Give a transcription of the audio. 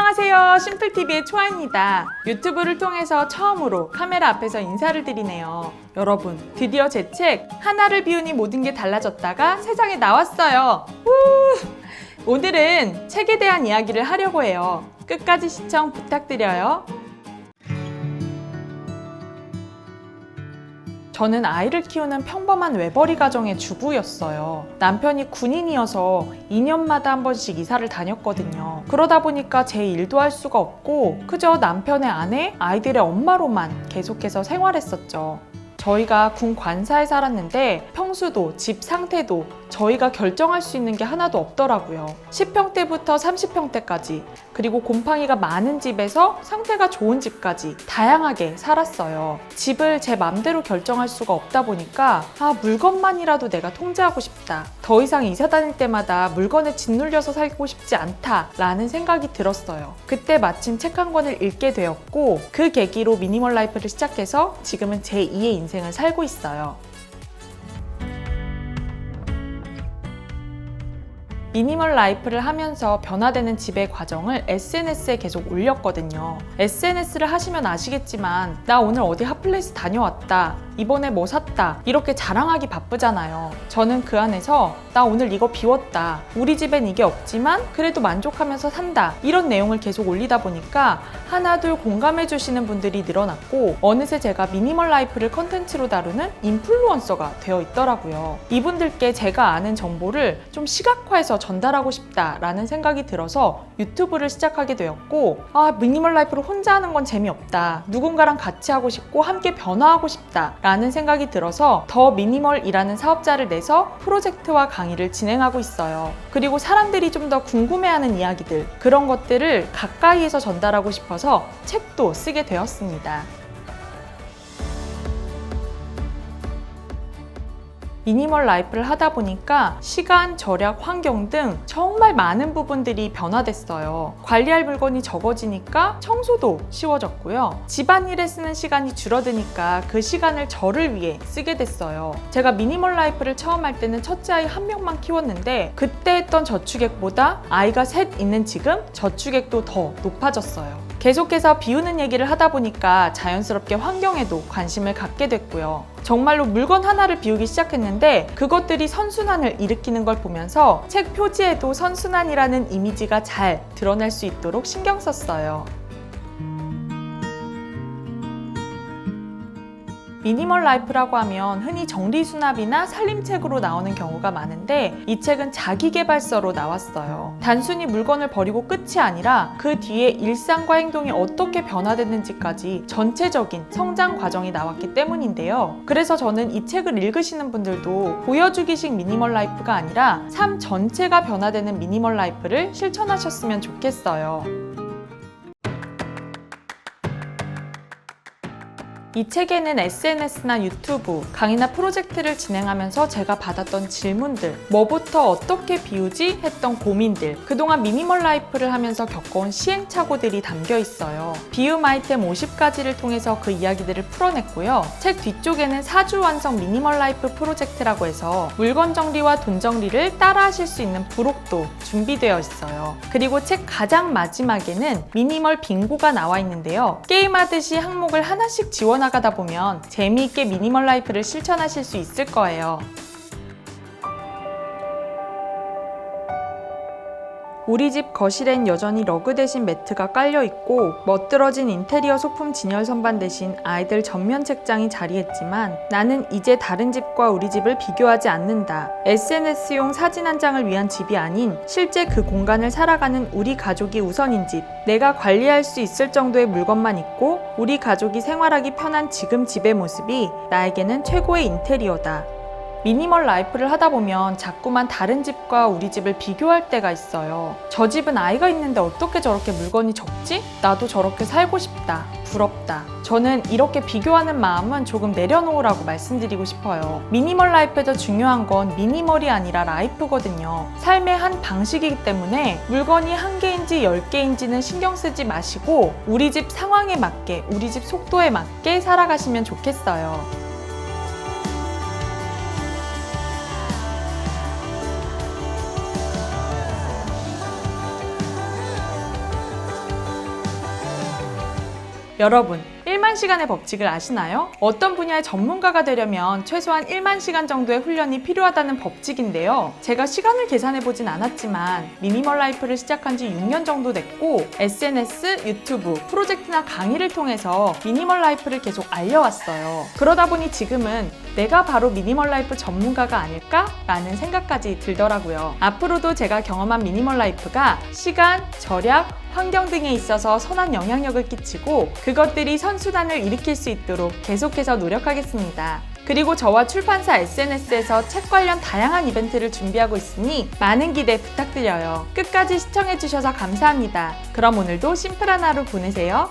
안녕하세요. 심플TV의 초아입니다. 유튜브를 통해서 처음으로 카메라 앞에서 인사를 드리네요. 여러분, 드디어 제 책 하나를 비우니 모든 게 달라졌다가 세상에 나왔어요. 오늘은 책에 대한 이야기를 하려고 해요. 끝까지 시청 부탁드려요. 저는 아이를 키우는 평범한 외벌이 가정의 주부였어요. 남편이 군인이어서 2년마다 한 번씩 이사를 다녔거든요. 그러다 보니까 제 일도 할 수가 없고 그저 남편의 아내, 아이들의 엄마로만 계속해서 생활했었죠. 저희가 군 관사에 살았는데 평수도 집 상태도 저희가 결정할 수 있는 게 하나도 없더라고요. 10평대부터 30평대까지 그리고 곰팡이가 많은 집에서 상태가 좋은 집까지 다양하게 살았어요. 집을 제 맘대로 결정할 수가 없다 보니까 물건만이라도 내가 통제하고 싶다. 더 이상 이사 다닐 때마다 물건에 짓눌려서 살고 싶지 않다 라는 생각이 들었어요. 그때 마침 책 한 권을 읽게 되었고 그 계기로 미니멀 라이프를 시작해서 지금은 제 2의 인생을 살고 있어요. 미니멀 라이프를 하면서 변화되는 집의 과정을 SNS에 계속 올렸거든요. SNS를 하시면 아시겠지만 나 오늘 어디 핫플레이스 다녀왔다, 이번에 뭐 샀다 이렇게 자랑하기 바쁘잖아요. 저는 그 안에서 나 오늘 이거 비웠다, 우리 집엔 이게 없지만 그래도 만족하면서 산다 이런 내용을 계속 올리다 보니까 하나둘 공감해 주시는 분들이 늘어났고 어느새 제가 미니멀 라이프를 컨텐츠로 다루는 인플루언서가 되어 있더라고요. 이분들께 제가 아는 정보를 좀 시각화해서 전달하고 싶다라는 생각이 들어서 유튜브를 시작하게 되었고 미니멀 라이프를 혼자 하는 건 재미없다, 누군가랑 같이 하고 싶고 함께 변화하고 싶다 라는 생각이 들어서 더 미니멀이라는 사업자를 내서 프로젝트와 강의를 진행하고 있어요. 그리고 사람들이 좀 더 궁금해하는 이야기들, 그런 것들을 가까이에서 전달하고 싶어서 책도 쓰게 되었습니다. 미니멀 라이프를 하다 보니까 시간, 절약, 환경 등 정말 많은 부분들이 변화됐어요. 관리할 물건이 적어지니까 청소도 쉬워졌고요. 집안일에 쓰는 시간이 줄어드니까 그 시간을 저를 위해 쓰게 됐어요. 제가 미니멀 라이프를 처음 할 때는 첫째 아이 한 명만 키웠는데 그때 했던 저축액보다 아이가 셋 있는 지금 저축액도 더 높아졌어요. 계속해서 비우는 얘기를 하다 보니까 자연스럽게 환경에도 관심을 갖게 됐고요. 정말로 물건 하나를 비우기 시작했는데 그것들이 선순환을 일으키는 걸 보면서 책 표지에도 선순환이라는 이미지가 잘 드러날 수 있도록 신경 썼어요. 미니멀 라이프라고 하면 흔히 정리수납이나 살림책으로 나오는 경우가 많은데 이 책은 자기계발서로 나왔어요. 단순히 물건을 버리고 끝이 아니라 그 뒤에 일상과 행동이 어떻게 변화됐는지까지 전체적인 성장 과정이 나왔기 때문인데요. 그래서 저는 이 책을 읽으시는 분들도 보여주기식 미니멀 라이프가 아니라 삶 전체가 변화되는 미니멀 라이프를 실천하셨으면 좋겠어요. 이 책에는 SNS나 유튜브, 강의나 프로젝트를 진행하면서 제가 받았던 질문들, 뭐부터 어떻게 비우지? 했던 고민들, 그동안 미니멀 라이프를 하면서 겪어온 시행착오들이 담겨 있어요. 비움 아이템 50가지를 통해서 그 이야기들을 풀어냈고요. 책 뒤쪽에는 4주 완성 미니멀 라이프 프로젝트라고 해서 물건 정리와 돈 정리를 따라 하실 수 있는 부록도 준비되어 있어요. 그리고 책 가장 마지막에는 미니멀 빙고가 나와 있는데요. 게임하듯이 항목을 하나씩 지워나가다 보면 재미있게 미니멀 라이프를 실천하실 수 있을 거예요. 우리 집 거실엔 여전히 러그 대신 매트가 깔려있고 멋들어진 인테리어 소품 진열 선반 대신 아이들 전면 책장이 자리했지만 나는 이제 다른 집과 우리 집을 비교하지 않는다. SNS용 사진 한 장을 위한 집이 아닌 실제 그 공간을 살아가는 우리 가족이 우선인 집. 내가 관리할 수 있을 정도의 물건만 있고 우리 가족이 생활하기 편한 지금 집의 모습이 나에게는 최고의 인테리어다. 미니멀 라이프를 하다 보면 자꾸만 다른 집과 우리 집을 비교할 때가 있어요. 저 집은 아이가 있는데 어떻게 저렇게 물건이 적지? 나도 저렇게 살고 싶다. 부럽다. 저는 이렇게 비교하는 마음은 조금 내려놓으라고 말씀드리고 싶어요. 미니멀 라이프에서 중요한 건 미니멀이 아니라 라이프거든요. 삶의 한 방식이기 때문에 물건이 1개인지 10개인지는 신경 쓰지 마시고 우리 집 상황에 맞게, 우리 집 속도에 맞게 살아가시면 좋겠어요. 여러분, 1만 시간의 법칙을 아시나요? 어떤 분야의 전문가가 되려면 최소한 1만 시간 정도의 훈련이 필요하다는 법칙인데요. 제가 시간을 계산해보진 않았지만 미니멀 라이프를 시작한 지 6년 정도 됐고 SNS, 유튜브, 프로젝트나 강의를 통해서 미니멀 라이프를 계속 알려왔어요. 그러다 보니 지금은 내가 바로 미니멀 라이프 전문가가 아닐까? 라는 생각까지 들더라고요. 앞으로도 제가 경험한 미니멀 라이프가 시간, 절약, 환경 등에 있어서 선한 영향력을 끼치고 그것들이 선순환을 일으킬 수 있도록 계속해서 노력하겠습니다. 그리고 저와 출판사 SNS에서 책 관련 다양한 이벤트를 준비하고 있으니 많은 기대 부탁드려요. 끝까지 시청해주셔서 감사합니다. 그럼 오늘도 심플한 하루 보내세요.